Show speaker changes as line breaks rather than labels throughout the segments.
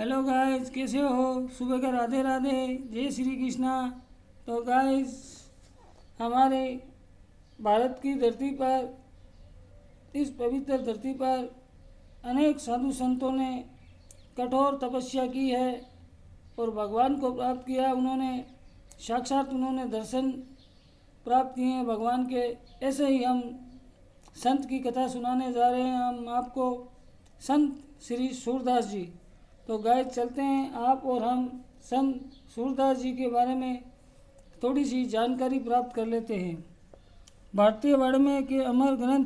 Hello guys, कैसे हो? सुबह का राधे राधे, जय श्री कृष्णा। तो गाइस, हमारे भारत की धरती पर, इस पवित्र धरती पर अनेक साधु संतों ने कठोर तपस्या की है और भगवान को प्राप्त किया। उन्होंने साक्षात दर्शन प्राप्त किए हैं भगवान के। ऐसे ही हम संत की कथा सुनाने जा रहे हैं हम आपको, संत श्री सूरदास जी। तो गाइस, चलते हैं आप और हम संत सूरदास जी के बारे में थोड़ी सी जानकारी प्राप्त कर लेते हैं। भारतीय वाङ्मय के अमर ग्रंथ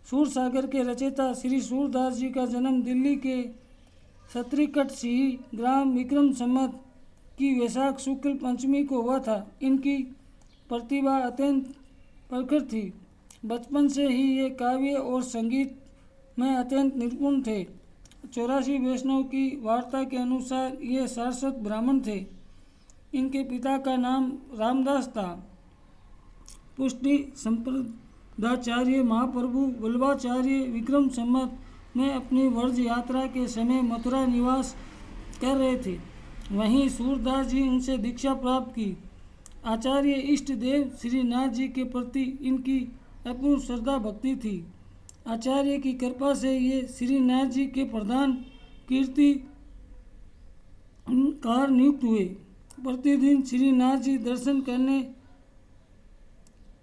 सूरसागर के रचयिता श्री सूरदास जी का जन्म दिल्ली के सतरिकट सिंह ग्राम विक्रम संवत की वैशाख शुक्ल पंचमी को हुआ था। इनकी प्रतिभा अत्यंत प्रखर थी। बचपन से ही ये काव्य और संगीत में अत्यंत निपुण थे। 84 वैष्णव की वार्ता के अनुसार ये सारस्वत ब्राह्मण थे। इनके पिता का नाम रामदास था। पुष्टि संप्रदाचार्य महाप्रभु वल्लभाचार्य विक्रम संवत में अपनी व्रज यात्रा के समय मथुरा निवास कर रहे थे। वहीं सूरदास जी उनसे दीक्षा प्राप्त की। आचार्य इष्ट देव श्रीनाथ जी के प्रति इनकी अपूर्व श्रद्धा भक्ति थी। आचार्य की कृपा से ये श्रीनाथ जी के प्रधान कीर्तिकार नियुक्त हुए। प्रतिदिन श्रीनाथ जी दर्शन करने,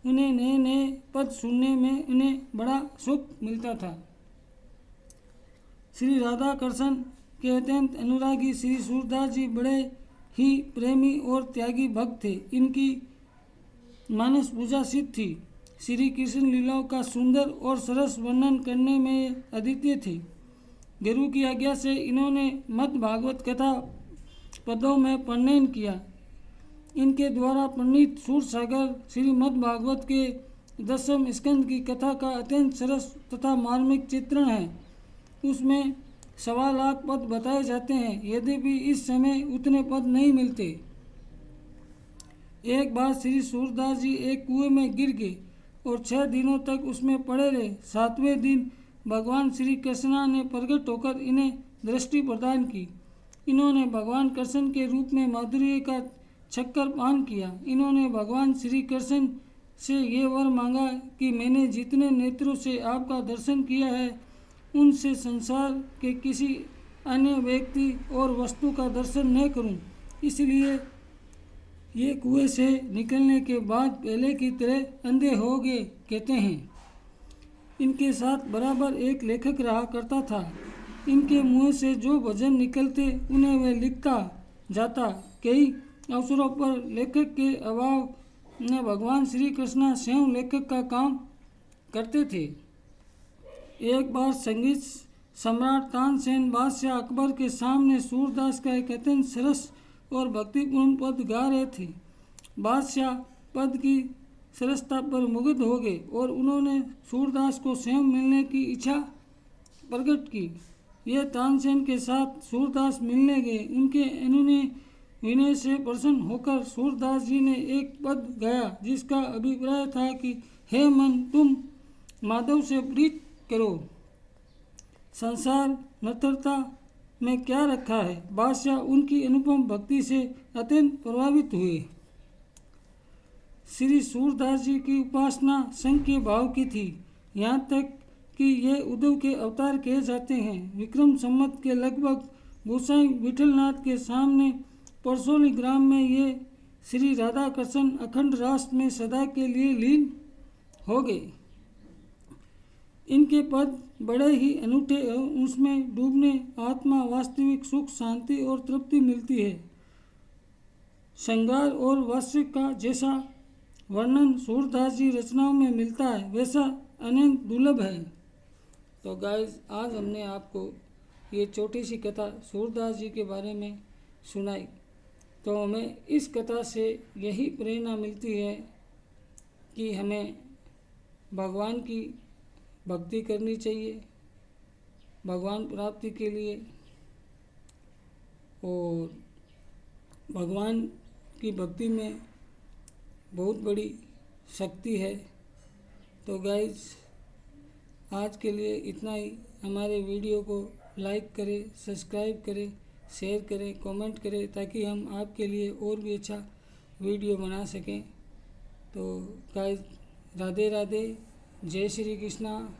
उन्हें नए नए पद सुनने में उन्हें बड़ा सुख मिलता था। श्री राधा कृष्ण के अत्यंत अनुरागी श्री सूरदास जी बड़े ही प्रेमी और त्यागी भक्त थे। इनकी मानस पूजा सिद्ध थी। श्री कृष्ण लीलाओं का सुंदर और सरस वर्णन करने में अद्वितीय थे। गुरु की आज्ञा से इन्होंने मद् भागवत कथा पदों में परिणयन किया। इनके द्वारा प्रणीत सूरसागर श्रीमद् भागवत के 10वें स्कंद की कथा का अत्यंत सरस तथा मार्मिक चित्रण है। उसमें 1.25 लाख पद बताए जाते हैं। यद्यपि इस समय उतने पद नहीं मिलते। एक बार श्री सूरदास जी एक कुएं में गिर गए और 6 दिनों तक उसमें पड़े रहे। 7वें दिन भगवान श्री कृष्ण ने प्रकट होकर इन्हें दृष्टि प्रदान की। इन्होंने भगवान कृष्ण के रूप में माधुर्य का चक्कर पान किया। इन्होंने भगवान श्री कृष्ण से ये वर मांगा कि मैंने जितने नेत्रों से आपका दर्शन किया है, उनसे संसार के किसी अन्य व्यक्ति और वस्तु का दर्शन न करूं। इसलिए ये कुएं से निकलने के बाद पहले की तरह अंधे हो गए, कहते हैं। इनके साथ बराबर एक लेखक रहा करता था। इनके मुंह से जो भजन निकलते उन्हें वह लिखता जाता। कई अवसरों पर लेखक के अभाव में भगवान श्री कृष्ण स्वयं लेखक का काम करते थे। एक बार संगीत सम्राट तानसेन बादशाह अकबर के सामने सूरदास का एक अत्यंत सरस और भक्तिपूर्ण पद गा रहे थे। बादशाह पद की सरसता पर मुग्ध हो गए और उन्होंने सूरदास को स्वयं मिलने की इच्छा प्रकट की। यह तानसेन के साथ सूरदास मिलने गए। उनके अनुनय विनय से प्रसन्न होकर सूरदास जी ने एक पद गाया, जिसका अभिप्राय था कि हे मन, तुम माधव से प्रीत करो। संसार नश्वरता में क्या रखा है। बादशाह उनकी अनुपम भक्ति से अत्यंत प्रभावित हुए। श्री सूरदास जी की उपासना संघ के भाव की थी। यहाँ तक कि ये उद्धव के अवतार कहे जाते हैं। विक्रम संवत के लगभग गोसाई विठलनाथ के सामने परसोली ग्राम में ये श्री राधा कृष्ण अखंड रास में सदा के लिए लीन हो गए। इनके पद बड़े ही अनूठे हैं। उसमें डूबने आत्मा वास्तविक सुख, शांति और तृप्ति मिलती है। श्रृंगार और वास्य का जैसा वर्णन सूरदास जी रचनाओं में मिलता है, वैसा अनंत दुर्लभ है। तो गाइस, आज हमने आपको ये छोटी सी कथा सूरदास जी के बारे में सुनाई। तो हमें इस कथा से यही प्रेरणा मिलती है कि हमें भगवान की भक्ति करनी चाहिए भगवान प्राप्ति के लिए। और भगवान की भक्ति में बहुत बड़ी शक्ति है। तो गाइस, आज के लिए इतना ही। हमारे वीडियो को लाइक करें, सब्सक्राइब करें, शेयर करें, कमेंट करें, ताकि हम आपके लिए और भी अच्छा वीडियो बना सकें। तो गाइस, राधे राधे, जय श्री कृष्णा।